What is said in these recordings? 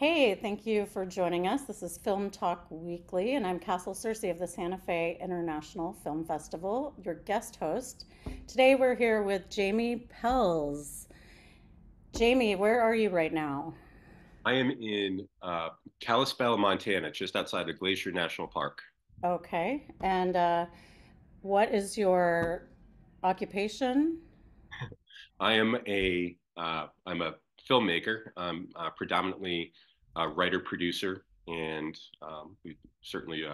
Hey, thank you for joining us. This is Film Talk Weekly, and I'm Castle Searcy of the Santa Fe International Film Festival, your guest host. Today we're here with Jaimie Pelz. Jaimie, where are you right now? I am in Kalispell, Montana, just outside of Glacier National Park. Okay, and what is your occupation? I'm a filmmaker. I'm predominantly a writer producer, and we've certainly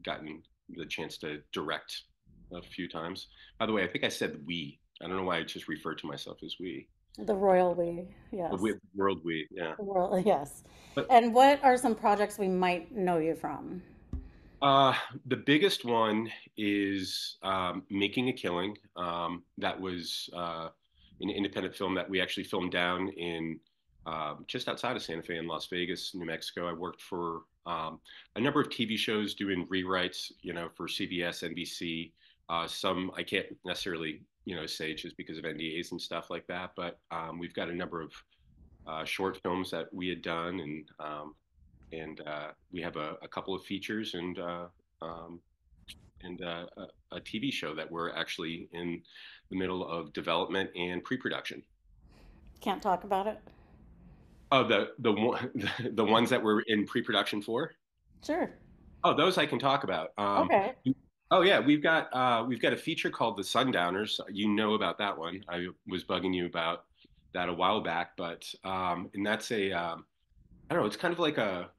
gotten the chance to direct a few times. By the way, I think I said we. I don't know why I just referred to myself as we. The Royal We, yes. World we, yeah. The Royal, yes. But And what are some projects we might know you from? Uh, the biggest one is Making a Killing. That was an independent film that we actually filmed down in just outside of Santa Fe in Las Vegas, New Mexico. I worked for a number of TV shows doing rewrites, for CBS, NBC. Some I can't necessarily, say just because of NDAs and stuff like that, but we've got a number of short films that we had done, and we have a couple of features um, and a TV show that we're actually in the middle of development and pre-production. Can't talk about it? Oh, the ones that we're in pre-production for. Sure. Oh, those I can talk about. Okay. Oh yeah, we've got a feature called The Sundowners. You know about that one. I was bugging you about that a while back, but and that's I don't know. It's kind of like a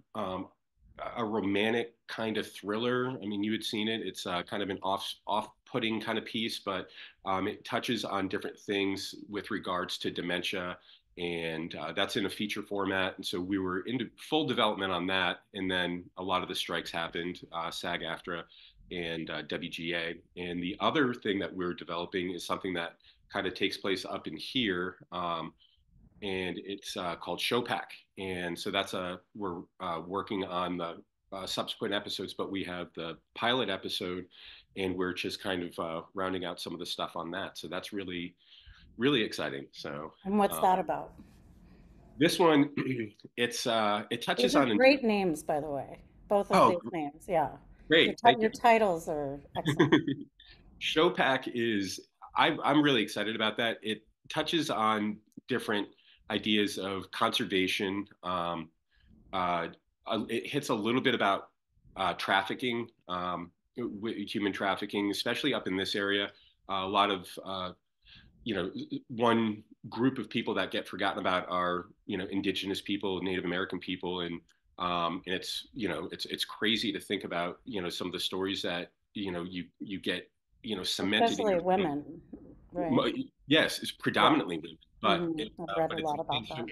romantic kind of thriller. I mean, you had seen it. It's kind of an off-putting kind of piece, but it touches on different things with regards to dementia, and that's in a feature format. And so we were into full development on that, and then a lot of the strikes happened, SAG-AFTRA and WGA. And the other thing that we're developing is something that kind of takes place up in here. And it's called Showpack. And so we're working on the subsequent episodes, but we have the pilot episode, and we're just kind of rounding out some of the stuff on that. So that's really really exciting. So And what's uh, that about? this one, it Those touches are on great names, by the way. Both of oh these names. Yeah. great, thank Your titles are excellent. you. Showpack is I'm really excited about that. It touches on different ideas of conservation. Uh, it hits a little bit about trafficking, human trafficking, especially up in this area. A lot of one group of people that get forgotten about are indigenous people, Native American people, and it's it's crazy to think about some of the stories that you get cemented in Especially your brain. women, right? Yes, it's Yeah. predominantly women, I've read a but it's lot about that.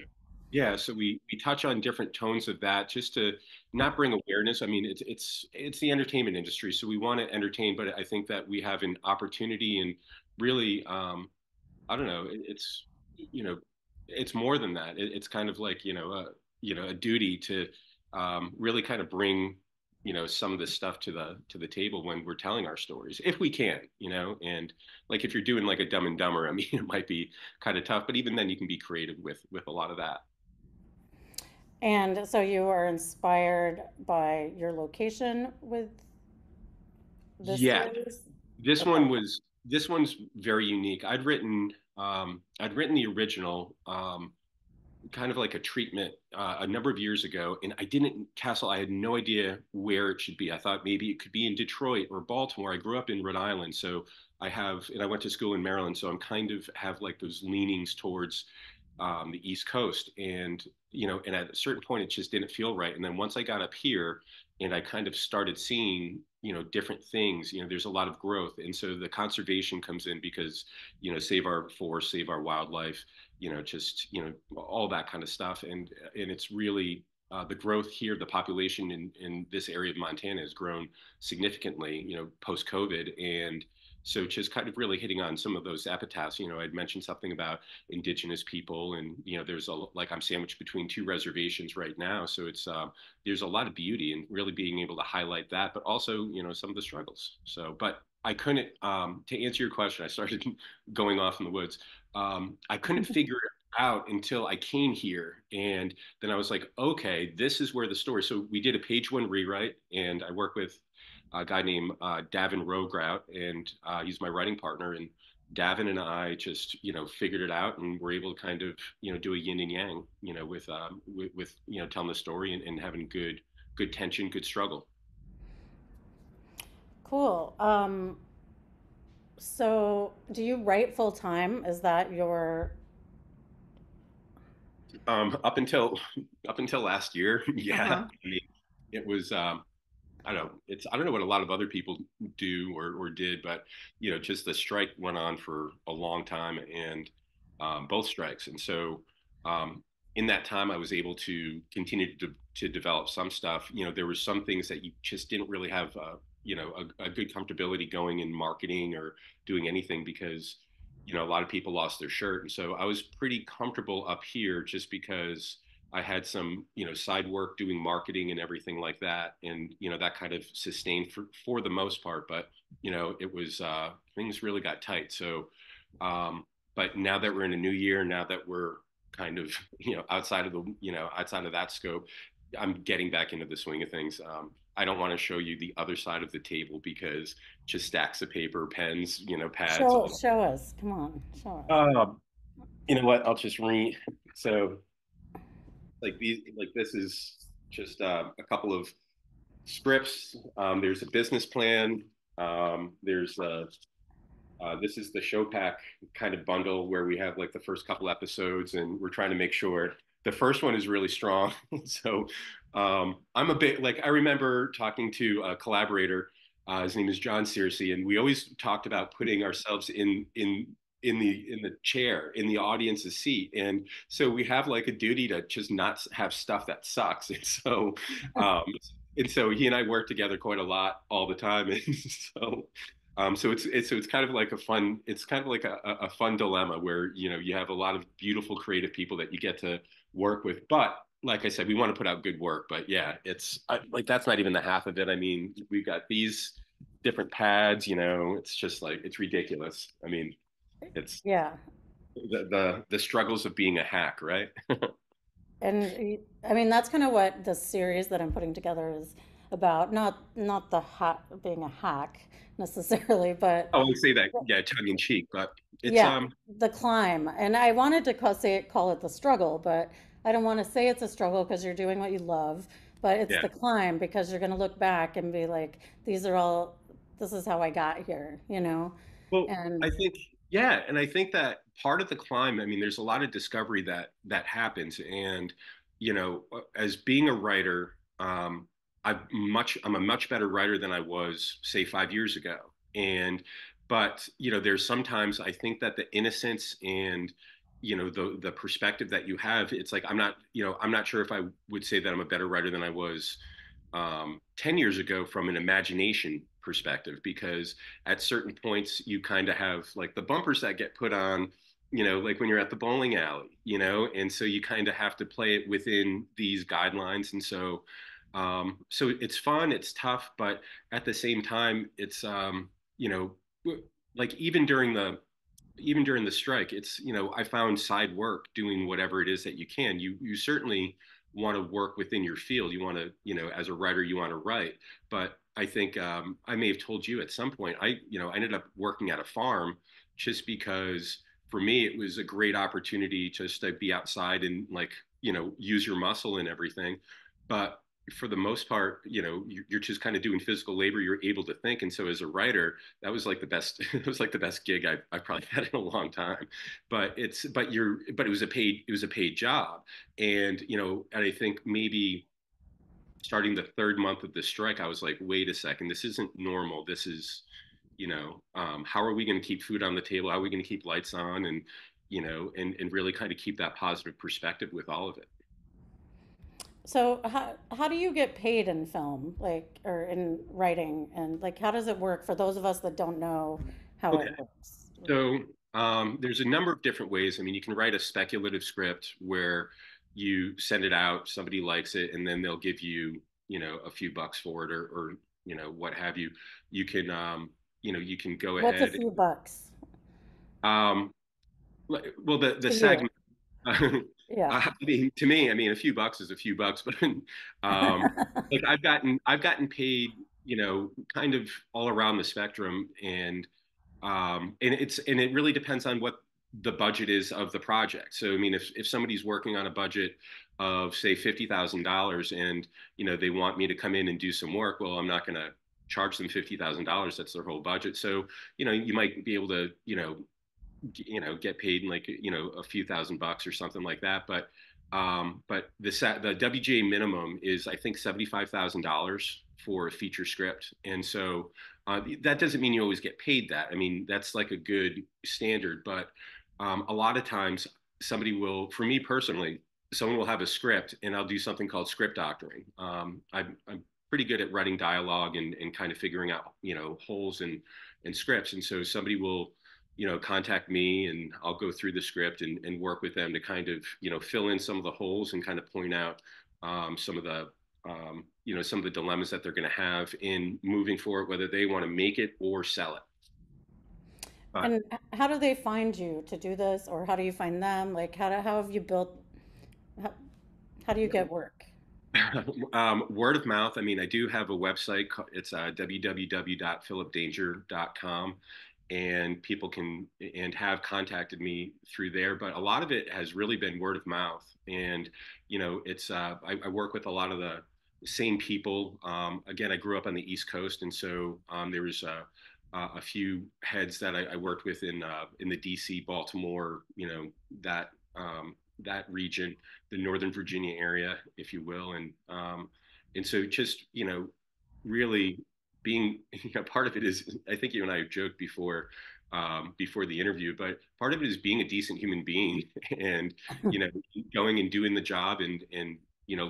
yeah. So we touch on different tones of that just to not bring awareness. I mean, it's the entertainment industry, so we want to entertain, but I think that we have an opportunity and really, I don't know, it's you know, it's more than that. It's kind of like a duty to really kind of bring some of this stuff to the table when we're telling our stories if we can, and like if you're doing like a Dumb and Dumber, I mean it might be kind of tough, but even then you can be creative with a lot of that. And so you are inspired by your location with this Yeah, series? this Okay. one was this one's very unique. I'd written the original, kind of like a treatment a number of years ago, and I didn't Castle. I had no idea where it should be. I thought maybe it could be in Detroit or Baltimore. I grew up in Rhode Island, so and I went to school in Maryland, so I'm kind of have like those leanings towards the East Coast, and at a certain point it just didn't feel right. And then once I got up here, and I kind of started seeing different things, there's a lot of growth, and so the conservation comes in because save our forest, save our wildlife, just all that kind of stuff, and it's really the growth here, the population in this area of Montana has grown significantly, post COVID, and so just kind of really hitting on some of those epitaphs. I'd mentioned something about indigenous people, and there's like I'm sandwiched between two reservations right now, so there's a lot of beauty and really being able to highlight that, but also some of the struggles. So, but I couldn't to answer your question. I started going off in the woods. I couldn't figure out until I came here. And then I was like, okay, this is where the story. So we did a page one rewrite, and I work with a guy named Davin Rogrout, and he's my writing partner. And Davin and I just, figured it out, and we're able to kind of, do a yin and yang, with telling the story and having good tension, good struggle. Cool. So do you write full time? Is that your? Up until up until last year, yeah. Uh-huh. I mean, it was I don't know. I don't know what a lot of other people do or did, but just the strike went on for a long time, and both strikes. And so in that time, I was able to continue to develop some stuff. There were some things that you just didn't really have, a good comfortability going in marketing or doing anything because a lot of people lost their shirt, and so I was pretty comfortable up here just because I had some, side work doing marketing and everything like that, and that kind of sustained for the most part. But it was things really got tight. So, but now that we're in a new year, now that we're kind of outside of the outside of that scope, I'm getting back into the swing of things. I don't want to show you the other side of the table because just stacks of paper, pens, pads, Show all. show us. Come on, show us. You know what? I'll just read. So like this is just a couple of scripts. There's a business plan. There's this is the show pack kind of bundle where we have like the first couple episodes, and we're trying to make sure the first one is really strong. So I'm a bit like I remember talking to a collaborator. His name is John Searcy, and we always talked about putting ourselves in the chair in the audience's seat, and so we have like a duty to just not have stuff that sucks. Um, and so he and I work together quite a lot all the time, and so so it's kind of like a fun dilemma where you have a lot of beautiful creative people that you get to work with, but like I said, we want to put out good work. But yeah, like that's not even the half of it. I mean, we've got these different pads. It's just like it's ridiculous. I mean, it's Yeah. the struggles of being a hack, right? I mean, that's kind of what the series that I'm putting together is about. Not the hack being a hack necessarily, but Oh, I would say that, yeah, tongue in cheek, but it's yeah, the climb. And I wanted to call it the struggle, but I don't want to say it's a struggle because you're doing what you love, but it's yeah. the climb because you're going to look back and be like, these are all, this is how I got here, you know? Well, And I think, yeah, and I think that part of the climb, I mean, there's a lot of discovery that happens, and as being a writer, I'm a much better writer than I was, say, 5 years ago, and but there's sometimes I think that the innocence and the perspective that you have, it's like I'm not sure if I would say that I'm a better writer than I was 10 years ago from an imagination perspective, because at certain points you kind of have like the bumpers that get put on, like when you're at the bowling alley, and so you kind of have to play it within these guidelines. And so it's fun, it's tough, but at the same time, it's, like even during the strike, it's I found side work doing whatever it is that you can. You certainly want to work within your field. You want to as a writer you want to write, but I think I may have told you at some point I ended up working at a farm just because for me it was a great opportunity just to be outside and like use your muscle and everything, but for the most part, you're just kind of doing physical labor. You're able to think, and so as a writer, that was like the best. It was like the best gig I probably had in a long time. But it was a paid job, and I think maybe starting the third month of the strike, I was like, wait a second, this isn't normal. This is, how are we going to keep food on the table? How are we going to keep lights on, and and really kind of keep that positive perspective with all of it. so how do you get paid in film, like, or in writing, and like how does it work for those of us that don't know how Okay. it works? So there's a number of different ways. I mean, you can write a speculative script where you send it out, somebody likes it, and then they'll give you, a few bucks for it, or what have you. You can, you can go What's a ahead. few bucks Um, well, the to SAG you? Yeah. I mean, to me, I mean, a few bucks is a few bucks, but like I've gotten paid, kind of all around the spectrum, and it really depends on what the budget is of the project. So I mean, if somebody's working on a budget of say $50,000 and they want me to come in and do some work, well, I'm not going to charge them $50,000. That's their whole budget. So you might be able to get paid in like a few $1,000 or something like that. But the WGA minimum is I think $75,000 for a feature script, and so that doesn't mean you always get paid that. I mean that's like a good standard, but a lot of times somebody will, for me personally, someone will have a script and I'll do something called script doctoring. I'm pretty good at writing dialogue and kind of figuring out holes in scripts, and so somebody will contact me and I'll go through the script and work with them to kind of, fill in some of the holes and kind of point out some of the, some of the dilemmas that they're going to have in moving forward, whether they want to make it or sell it. But And how do they find you to do this, or how do you find them? Like, how have you built, how, how do you get work? word of mouth. I mean, I do have a website. It's www.philipdanger.com, and people can and have contacted me through there. But a lot of it has really been word of mouth, and it's I work with a lot of the same people. Again, I grew up on the East Coast, and so there was a few heads that I worked with in the D.C., Baltimore, that that region, the Northern Virginia area, if you will, and so just really being part of it is, I think you and I have joked before the interview, but part of it is being a decent human being and you know going and doing the job and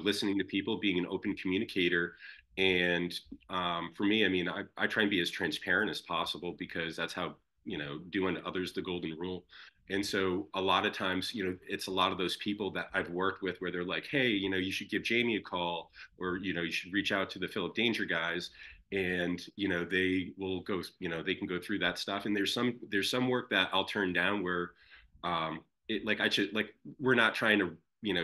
listening to people, being an open communicator. And for me, I mean, I try and be as transparent as possible because that's how do unto others the golden rule. And so a lot of times, it's a lot of those people that I've worked with where they're like, hey, you should give Jaimie a call, or, you should reach out to the Philip Danger guys. And, they will go, they can go through that stuff. And there's some work that I'll turn down where it like I should like we're not trying to,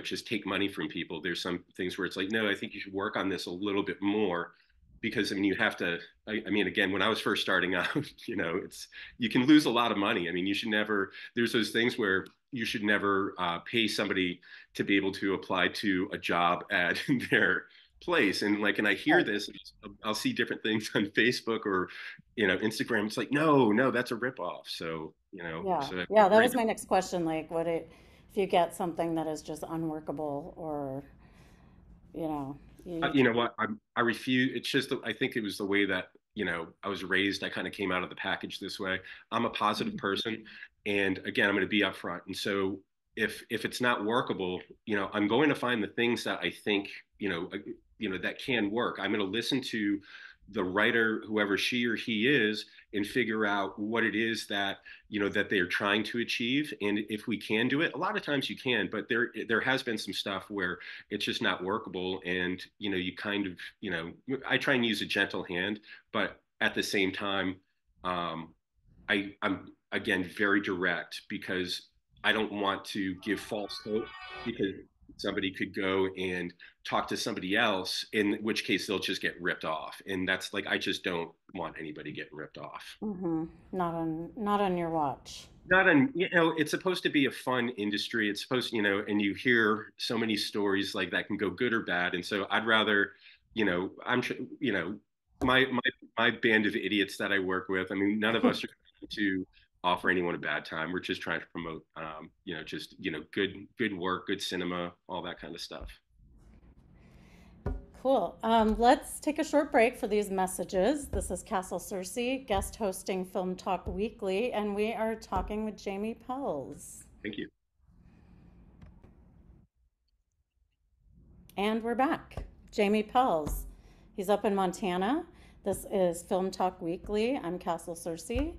just take money from people. There's some things where it's like, no, I think you should work on this a little bit more because I mean you have to I mean again when I was first starting out it's you can lose a lot of money. I mean you should never there's those things where you should never pay somebody to be able to apply to a job at their place. And I hear Right. this, I'll see different things on Facebook or Instagram. It's like no, that's a ripoff. So Yeah. so Yeah, that very was my next question. Like, if you get something that is just unworkable or, you know, you you know what I refuse. It's just I think it was the way that I was raised. I kind of came out of the package this way. I'm a positive person, and again I'm going to be upfront. And so if it's not workable, I'm going to find the things that I think that can work. I'm going to listen to the writer, whoever she or he is, and figure out what it is that that they're trying to achieve. And if we can do it, a lot of times you can, but there has been some stuff where it's just not workable. And you kind of I try and use a gentle hand, but at the same time, I'm again very direct because I don't want to give false hope, because somebody could go and talk to somebody else, in which case they'll just get ripped off. And that's like I just don't want anybody getting ripped off. hmm not on your watch. Not on, it's supposed to be a fun industry. It's supposed, and you hear so many stories like that can go good or bad. And so I'd rather, I'm, my my band of idiots that I work with. I mean, none of us are trying to offer anyone a bad time. We're just trying to promote, just good work, good cinema, all that kind of stuff. Cool. Let's take a short break for these messages. This is Castle Searcy, guest hosting Film Talk Weekly, and we are talking with Jaimie Pelz. Thank you. And we're back. Jaimie Pelz. He's up in Montana. This is Film Talk Weekly. I'm Castle Searcy.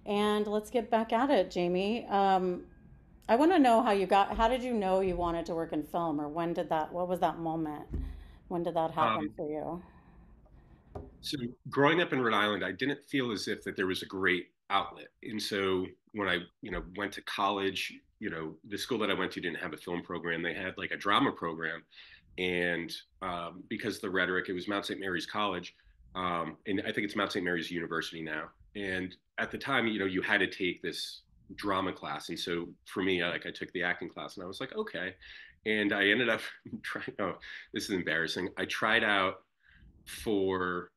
And let's get back at it, Jaimie. I want to know how did you know you wanted to work in film, or what was that moment? When did that happen Um, for you? so growing up in Rhode Island, I didn't feel as if that there was a great outlet. And so when I, went to college, the school that I went to didn't have a film program. They had like a drama program. And because the rhetoric, it was Mount St. Mary's College. And I think it's Mount St. Mary's University now. And at the time, you had to take this drama class. And so for me, I took the acting class and I was like, okay. And I ended up trying, oh, this is embarrassing. I tried out for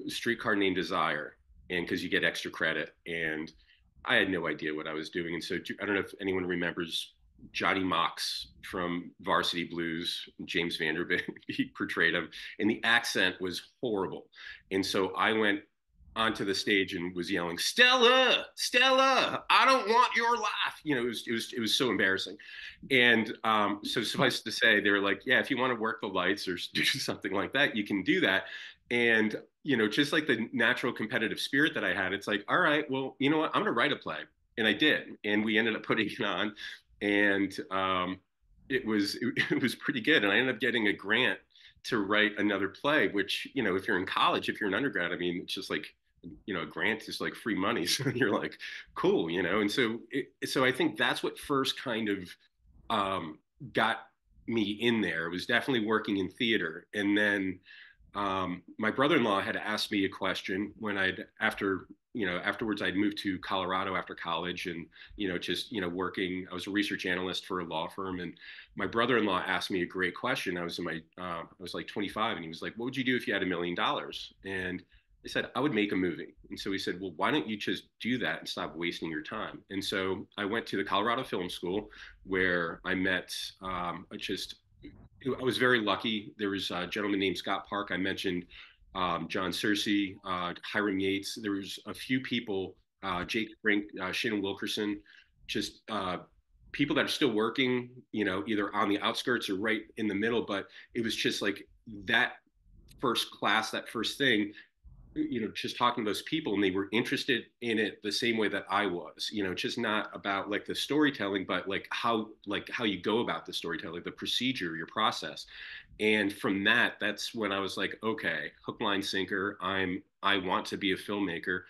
Streetcar Named Desire, and because you get extra credit, and I had no idea what I was doing. And so I don't know if anyone remembers Johnny Mox from Varsity Blues, James Vanderbeek, he portrayed him, and the accent was horrible. And so I went onto the stage and was yelling, "Stella, Stella, I don't want your laugh." It was so embarrassing. And so suffice to say, they were like, "Yeah, if you want to work the lights or do something like that, you can do that." And just like the natural competitive spirit that I had, it's like, all right, well, you know what? I'm going to write a play, and I did, and we ended up putting it on, and it was pretty good, and I ended up getting a grant to write another play, which, if you're in college, if you're an undergrad, I mean, it's just like, a grant is like free money. So you're like, cool, and so I think that's what first kind of got me in there. It was definitely working in theater. And then my brother-in-law had asked me a question when afterwards I'd moved to Colorado after college, and just working. I was a research analyst for a law firm, and my brother-in-law asked me a great question. I was like 25, and he was like, "What would you do if you had $1 million?" And I said, "I would make a movie." And so he said, "Well, why don't you just do that and stop wasting your time?" And so I went to the Colorado Film School, where I met I was very lucky. There was a gentleman named Scott Park. I mentioned John Searcy, Hiram Yates. There was a few people, Jake Brink, Shannon Wilkerson, just people that are still working, either on the outskirts or right in the middle. But it was just like that first class, that first thing, just talking to those people, and they were interested in it the same way that I was, just not about like the storytelling, but like how you go about the storytelling, the procedure, your process. And from that's when I was like, okay, hook, line, sinker. I want to be a filmmaker.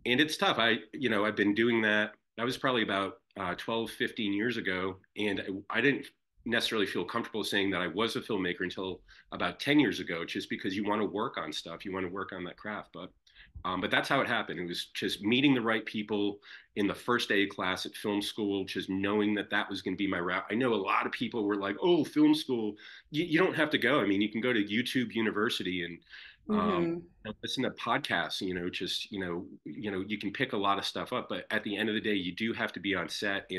And it's tough. I've been doing that. That was probably about 12, 15 years ago. And I didn't necessarily feel comfortable saying that I was a filmmaker until about 10 years ago, just because you want to work on stuff, you want to work on that craft. But that's how it happened. It was just meeting the right people in the first day of class at film school, just knowing that was going to be my route. I know a lot of people were like, "Oh, film school, you don't have to go. I mean, you can go to YouTube University and Mm-hmm. listen to podcasts. You can pick a lot of stuff up. But at the end of the day, you do have to be on set.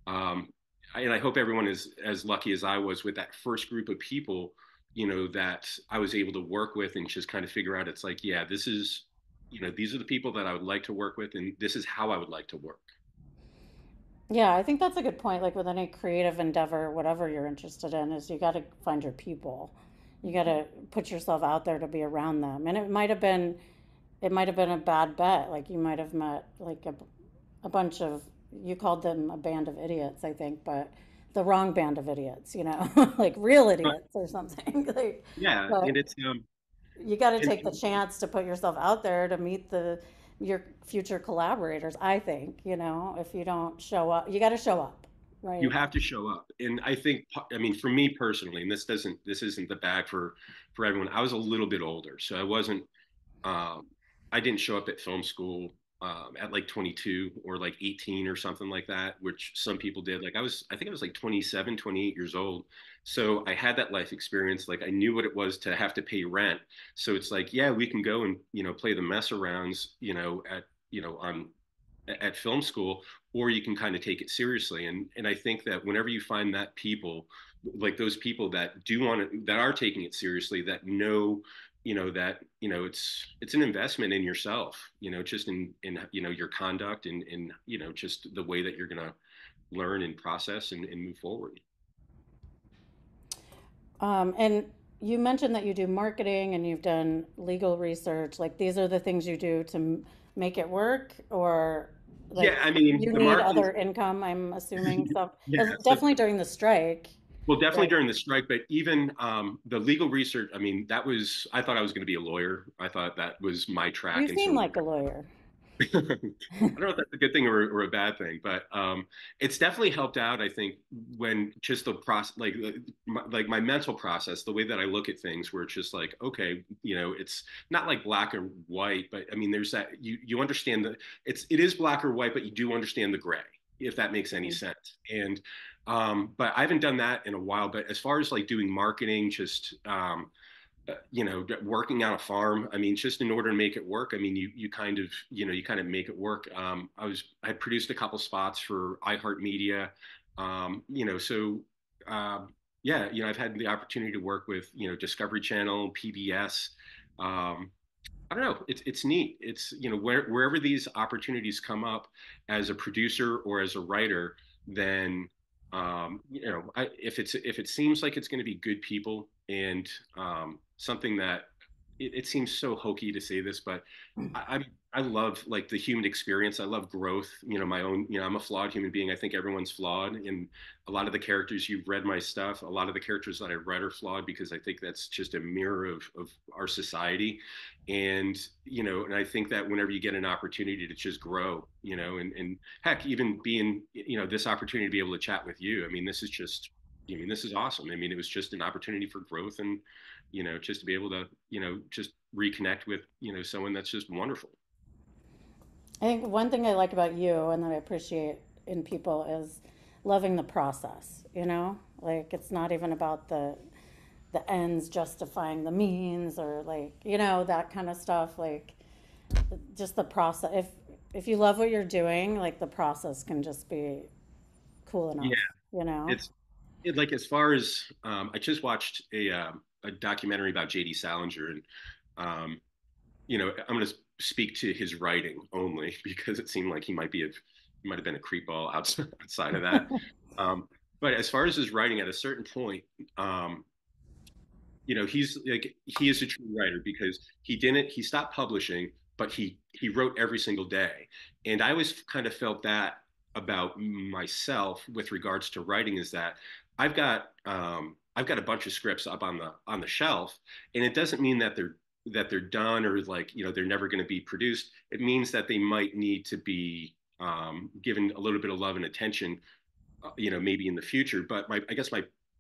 Um, and I hope everyone is as lucky as I was with that first group of people, that I was able to work with and just kind of figure out, it's like, yeah, these are the people that I would like to work with, and this is how I would like to work. Yeah, I think that's a good point. Like with any creative endeavor, whatever you're interested in, is you got to find your people. You got to put yourself out there to be around them. And it might have been a bad bet. Like you might have met like a bunch of, you called them a band of idiots, I think, but the wrong band of idiots, like real But idiots or something. Like, yeah, but and it's you got to and, take the chance to put yourself out there to meet your future collaborators. I think, if you don't show up, you got to show up, you right? have to show up. And I think, I mean, for me personally, and this isn't the bag for everyone. I was a little bit older, so um, I didn't show up at film school at like 22 or like 18 or something like that, which some people did. Like I think I was like 27, 28 years old. So I had that life experience. Like I knew what it was to have to pay rent. So it's like, yeah, we can go and, play the mess arounds, on at film school, or you can kind of take it seriously. And I think that whenever you find that people, like those people that do want to, that are taking it seriously, that know, that it's an investment in yourself, just in your conduct, and just the way that you're gonna learn and process and move forward. And you mentioned that you do marketing and you've done legal research. Like these are the things you do to make it work, or Yeah, like I mean, you the need marketing. other income, I'm assuming. So, Yeah, because so definitely during the strike, well, definitely right? during the strike, but even the legal research. I mean, I thought I was going to be a lawyer. I thought that was my You track, and seem so like a lawyer. I don't know if that's a good thing or a bad thing, but it's definitely helped out. I think when just the process, like my mental process, the way that I look at things, where it's just like, okay, it's not like black or white, but I mean, there's that you understand that it is black or white, but you do understand the gray, if that makes any sense. And but I haven't done that in a while. But as far as like doing marketing, just working on a farm. I mean, just in order to make it work. I mean, you kind of, you kind of make it work. I produced a couple spots for iHeartMedia. So yeah, I've had the opportunity to work with, Discovery Channel, PBS. I don't know. It's neat. It's wherever these opportunities come up as a producer or as a writer, then if it seems like it's going to be good people and something that it seems so hokey to say this, but I love like the human experience. I love growth. My own. I'm a flawed human being. I think everyone's flawed, and a lot of the characters you've read my stuff. A lot of the characters that I read are flawed because I think that's just a mirror of our society, and and I think that whenever you get an opportunity to just grow, and heck, even being this opportunity to be able to chat with you. I mean, this is just. I mean, this is awesome. I mean, it was just an opportunity for growth and just to be able to, just reconnect with, someone that's just wonderful. I think one thing I like about you and that I appreciate in people is loving the process, you know? Like it's not even about the ends justifying the means or like, that kind of stuff. Like just the process. If you love what you're doing, like the process can just be cool Yeah, enough, you know? it's like as far as I just watched a documentary about J.D. Salinger, and I'm going to speak to his writing only because it seemed like he might have been a creepball outside of that. Um, but as far as his writing, at a certain point, um, he's like he is a true writer because he stopped publishing, but he wrote every single day. And I always kind of felt that about myself with regards to writing is that I've got a bunch of scripts up on the shelf, and it doesn't mean that they're done or like they're never going to be produced. It means that they might need to be given a little bit of love and attention, maybe in the future. But I guess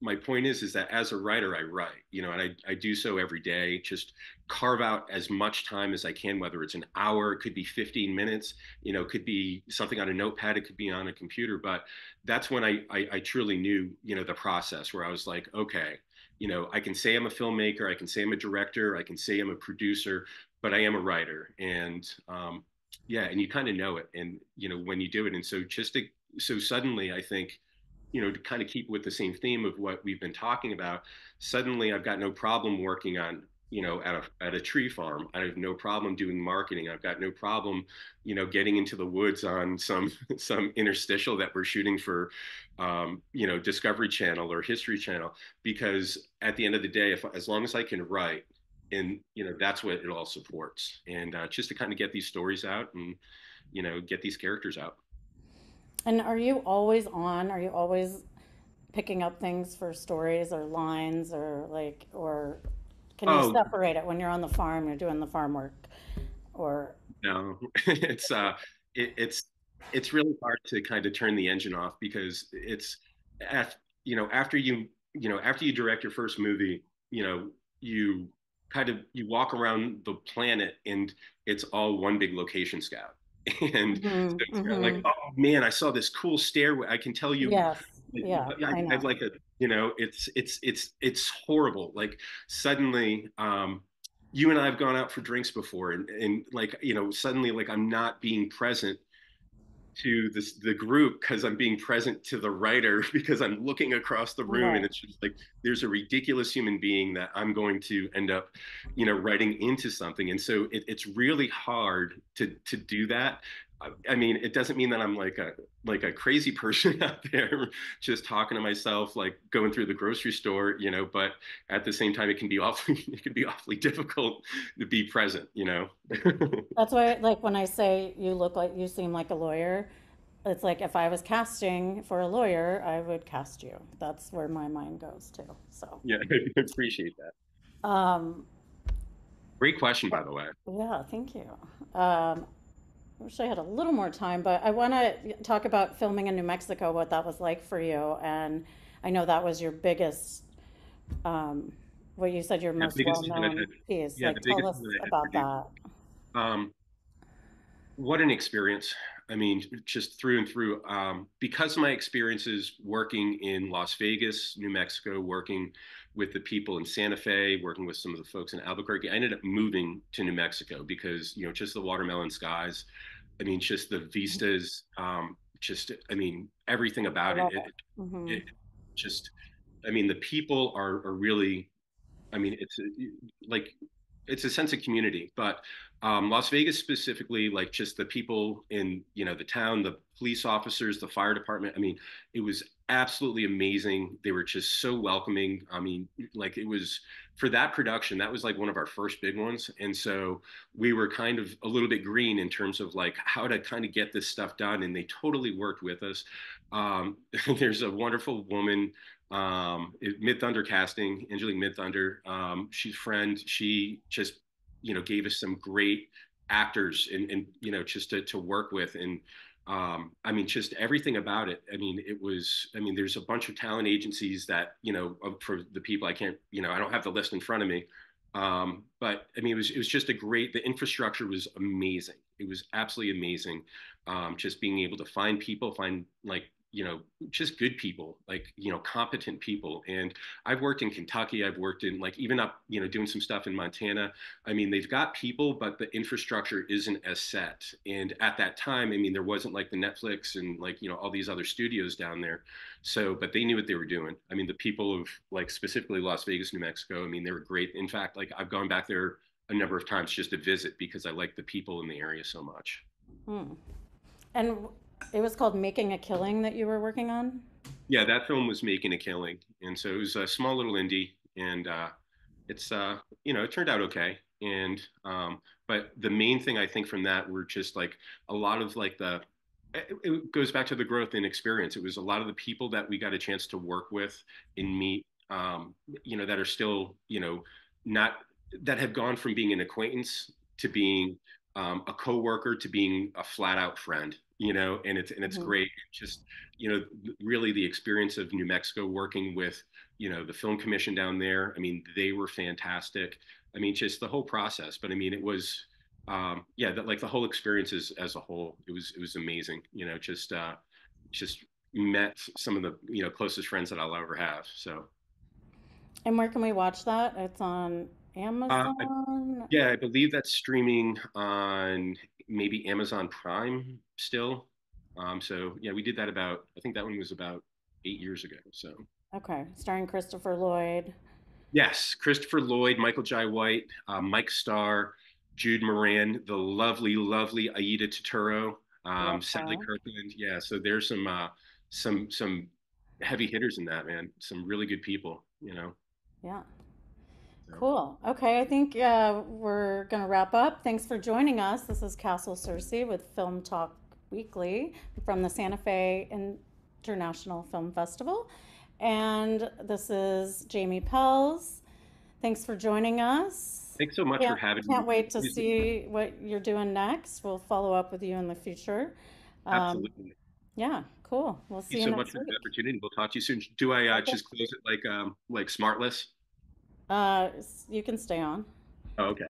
my point is that as a writer, I write, and I do so every day. Just carve out as much time as I can, whether it's an hour, it could be 15 minutes, it could be something on a notepad, it could be on a computer. But that's when I truly knew, the process where I was like, okay, I can say I'm a filmmaker, I can say I'm a director, I can say I'm a producer, but I am a writer. And yeah, and you kind of know it, and when you do it, and so suddenly I think to kind of keep with the same theme of what we've been talking about, suddenly I've got no problem working on, at a tree farm. I have no problem doing marketing. I've got no problem, getting into the woods on some some interstitial that we're shooting for, Discovery Channel or History Channel. Because at the end of the day, if as long as I can write, and that's what it all supports. And just to kind of get these stories out and get these characters out. And are you always on? Are you always picking up things for stories or lines or like, or can you Oh, separate it when you're on the farm, you're doing the farm work or, no, it's it's really hard to kind of turn the engine off because it's af after after you direct your first movie, you you walk around the planet and it's all one big location scout. And so mm-hmm, it's kind of like, mm-hmm. oh man, I saw this cool stairway. I can tell you Yes. Yeah, I I have know. like a, it's horrible. Like suddenly, you and I have gone out for drinks before, and like, suddenly like I'm not being present to the group because I'm being present to the writer because I'm looking across the room and Right. it's just like there's a ridiculous human being that I'm going to end up, writing into something. And so it's really hard to do that. I mean, it doesn't mean that I'm like a crazy person out there just talking to myself, like going through the grocery store, but at the same time, it can be awfully it can be awfully difficult to be present. That's why, like, when I say you look like you seem like a lawyer, it's like if I was casting for a lawyer, I would cast you. That's where my mind goes to. So, Yeah, I appreciate that. um, Great question, by the way. yeah, thank you. Um, wish I had a little more time, but I want to talk about filming in New Mexico, what that was like for you. And I know that was your biggest, um, what you said your Yeah, most biggest one that well-known piece. yeah, Like, the tell biggest us one that I had about produced. that. Um, what an experience. I mean, just through and through. Because of my experiences working in Las Vegas, New Mexico, working with the people in Santa Fe, working with some of the folks in Albuquerque, I ended up moving to New Mexico because, just the watermelon skies. I mean, just the vistas, I mean, everything I about it. love It, it. Hmm. it just, I mean, the people are really, I mean, like it's a sense of community, but Las Vegas specifically, like just the people in the town, the police officers, the fire department. I mean, it was absolutely amazing. They were just so welcoming. I mean, like it was for that production, that was like one of our first big ones, and so we were kind of a little bit green in terms of like how to kind of get this stuff done, and they totally worked with us. There's a wonderful woman Mid Thunder casting, Angelique Mid Thunder. She's a friend. She just, gave us some great actors and just to work with. And I mean, just everything about it. I mean, I mean, there's a bunch of talent agencies that, for the people I can't, I don't have the list in front of me. But I mean, it was just the infrastructure was amazing. It was absolutely amazing. Just being able to find people, find like, just good people, like, competent people. And I've worked in Kentucky, I've worked in like even up, doing some stuff in Montana. I mean, they've got people, but the infrastructure isn't as set. And at that time, I mean, there wasn't like the Netflix and like, all these other studios down there. So, but they knew what they were doing. I mean, the people of like specifically Las Vegas, New Mexico, I mean, they were great. In fact, like I've gone back there a number of times just to visit because I like the people in the area so much. Hmm. And it was called Making a Killing that you were working on? Yeah, that film was making a killing, and so it was a small little indie, and it's it turned out okay. And but the main thing I think from that were just like a lot of like it goes back to the growth and experience. It was a lot of the people that we got a chance to work with and meet, that are still, not that have gone from being an acquaintance to being a coworker to being a flat out friend, and it's Hmm. great. Just really the experience of New Mexico working with, the film commission down there. I mean, they were fantastic. I mean, just the whole process. But I mean, it was, yeah, that like the whole experience as a whole, it was amazing. Just met some of the closest friends that I'll ever have. So, And where can we watch that? It's on uh, Amazon. yeah, I believe that's streaming on maybe Amazon Prime still. So yeah, we did that I think that one was about 8 years ago. So. Okay, starring Christopher Lloyd. Yes, Christopher Lloyd, Michael Jai White, Mike Starr, Jude Moran, the lovely, lovely Aida Turturro, Love Sally her. Kirkland. Yeah, so there's some heavy hitters in that, man. Some really good people. Yeah. So Cool. Okay, I think we're going to wrap up. Thanks for joining us. This is Castle Searcy with Film Talk Weekly from the Santa Fe International Film Festival. And this is Jaimie Pelz. Thanks for joining us. thanks so much for Can't, having me. can't wait to see what you're doing next. We'll follow up with you in the future. Um, Absolutely. yeah, cool. We'll Thank you see you so much next for the week. opportunity. We'll talk to you soon. Do I Okay. just close it like Smartless? Uh, you can stay on. Oh, okay.